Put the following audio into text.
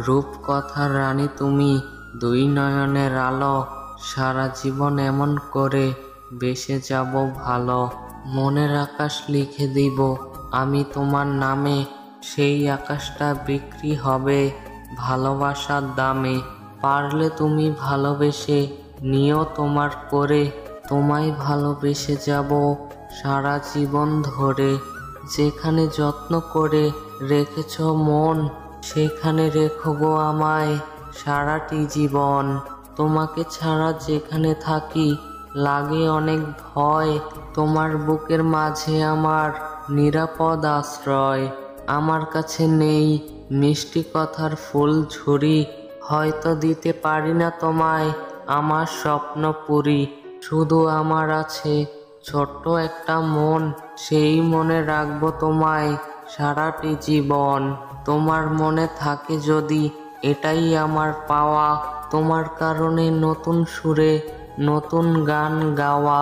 রূপকথার রানী তুমি, দুই নয়নের আলো, সারা জীবন এমন করে বেসে যাব ভালো। মনের আকাশ লিখে দিব আমি তোমার নামে, সেই আকাশটা বিক্রি হবে ভালোবাসার দামে। পারলে তুমি ভালোবেসে নিও তোমার করে, তোমায় ভালোবেসে যাব সারা জীবন ধরে। যেখানে যত্ন করে রেখেছ মন, সেখানে রেখো গো আমায় সারাটি জীবন। তোমাকে ছাড়া যেখানে থাকি লাগে অনেক ভয়, তোমার বুকের মাঝে আমার নিরাপদ আশ্রয়। আমার কাছে নেই মিষ্টি কথার ফুল ঝুরি, হয়তো দিতে পারি না তোমায় আমার স্বপ্ন পুরি। শুধু আমার আছে ছোট্ট একটা মন, সেই মনে রাখবো তোমায় সারাটি জীবন। তোমার মনে থাকে যদি এটাই আমার পাওয়া, তোমার কারণে নতুন সুরে নতুন গান গাওয়া।